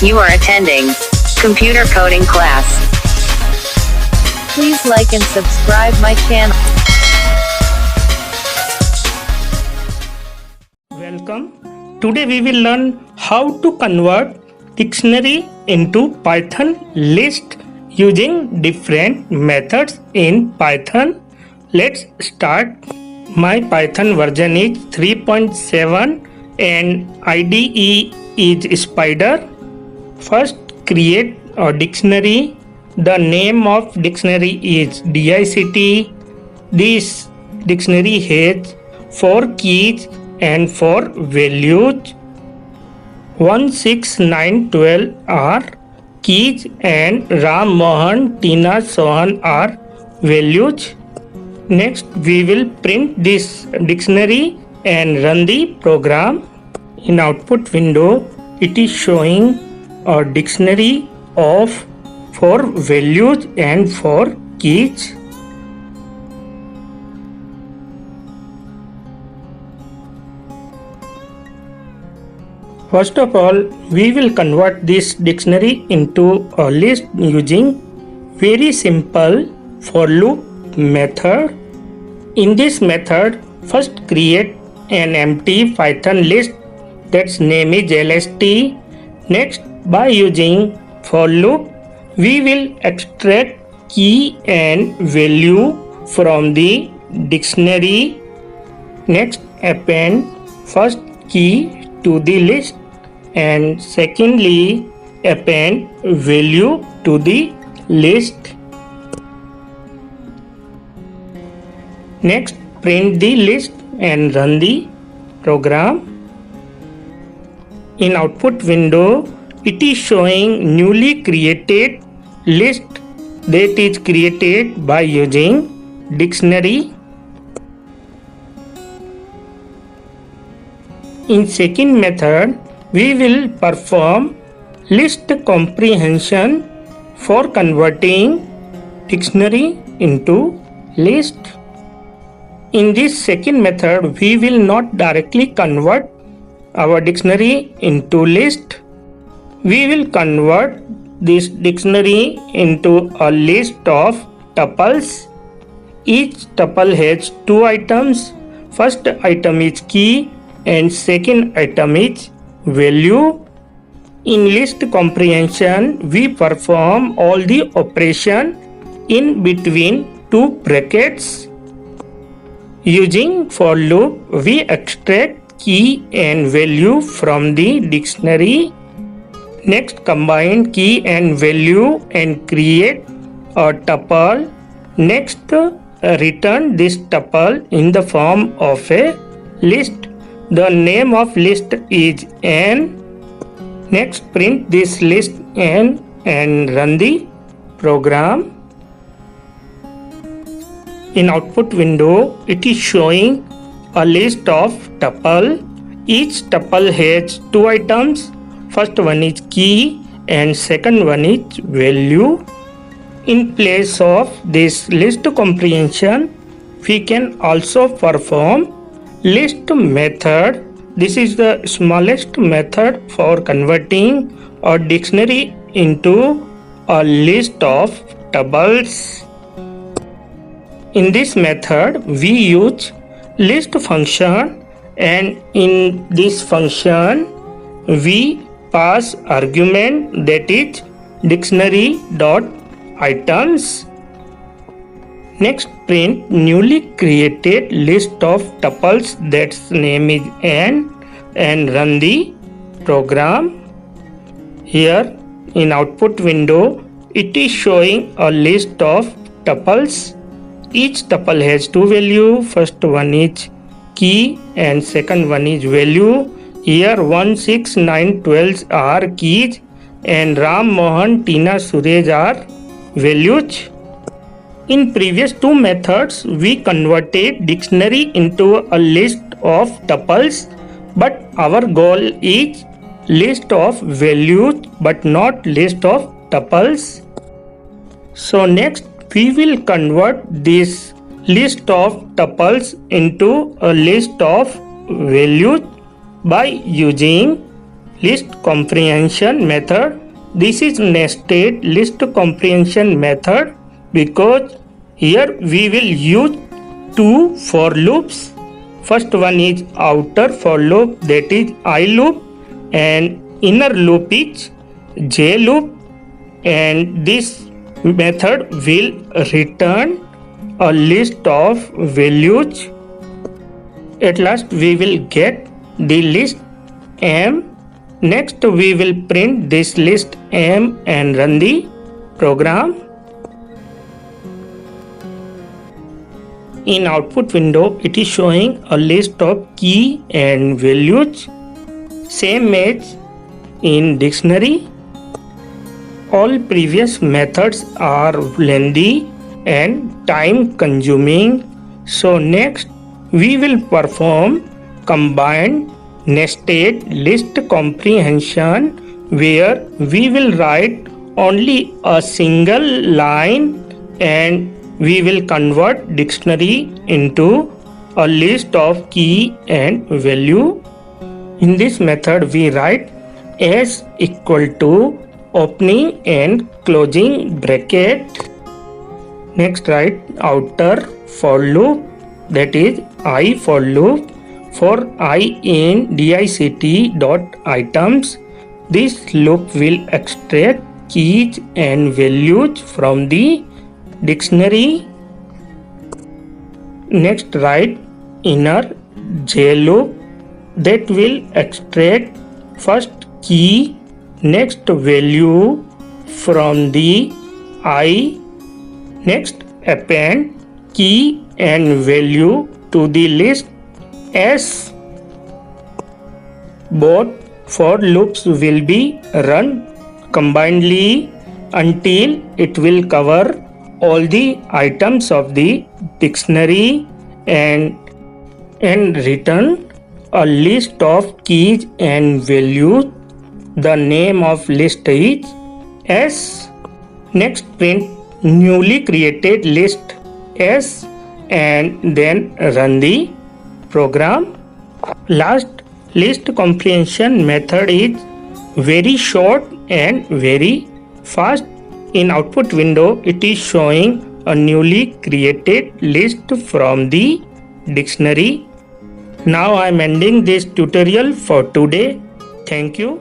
You are attending computer coding class. Please like and subscribe my channel. Welcome. Today we will learn how to convert dictionary into Python list using different methods in Python. Let's start. My Python version is 3.7 and IDE is Spider. First, create a dictionary. The name of dictionary is DICT. This dictionary has 4 keys and 4 values. 1, 6, 9, 12 are keys and Ram, Mohan, Tina, Sohan are values. Next, we will print this dictionary and run the program. In output window, it is showing a dictionary of 4 values and 4 keys. First of all, we will convert this dictionary into a list using very simple for loop method. In this method, first create an empty Python list that's name is LST. Next, by using for loop, we will extract key and value from the dictionary. Next, append first key to the list and secondly append value to the list. Next, print the list and run the program. In output window, it is showing newly created list that is created by using dictionary. In second method, we will perform list comprehension for converting dictionary into list. In this second method, we will not directly convert our dictionary into list. We will convert this dictionary into a list of tuples. Each tuple has 2 items. First item is key and second item is value. In list comprehension, we perform all the operation in between 2 brackets. Using for loop, we extract key and value from the dictionary. Next, combine key and value and create a tuple. Next, return this tuple in the form of a list. The name of list is n. Next, print this list n and run the program. In output window, it is showing a list of tuple. Each tuple has 2 items. First one is key and second one is value. In place of this list comprehension, we can also perform list method. This is the smallest method for converting a dictionary into a list of tuples. In this method, we use list function and in this function, we pass argument that is dictionary dot items. Next, print newly created list of tuples that's name is n and run the program. Here in output window, it is showing a list of tuples. Each tuple has 2 value. First one is key and second one is value. Here 1, 6, 9, 12 are keys and Ram, Mohan, Tina, Suresh are values. In previous 2 methods, we converted dictionary into a list of tuples, but our goal is list of values but not list of tuples. So next, we will convert this list of tuples into a list of values by using list comprehension method. This is nested list comprehension method because here we will use two for loops. First one is outer for loop, that is I loop, and inner loop is J loop, and this method will return a list of values. At last we will get the list M. Next we will print this list M and run the program. In output window it is showing a list of key and values, same as in dictionary. All previous methods are lengthy and time consuming. So next we will perform combined nested list comprehension, where we will write only a single line and we will convert dictionary into a list of key and value. In this method we write S equal to opening and closing bracket. Next write outer for loop, that is I for loop. For I in dict dot items, this loop will extract keys and values from the dictionary. Next write inner J loop, that will extract first key, next value from the I. Next append key and value to the list S. Both for loops will be run combinedly until it will cover all the items of the dictionary and return a list of keys and values. The name of list is S. Next print newly created list S and then run the program. Last list comprehension method is very short and very fast. In output window it is showing a newly created list from the dictionary. Now I am ending this tutorial for today. Thank you.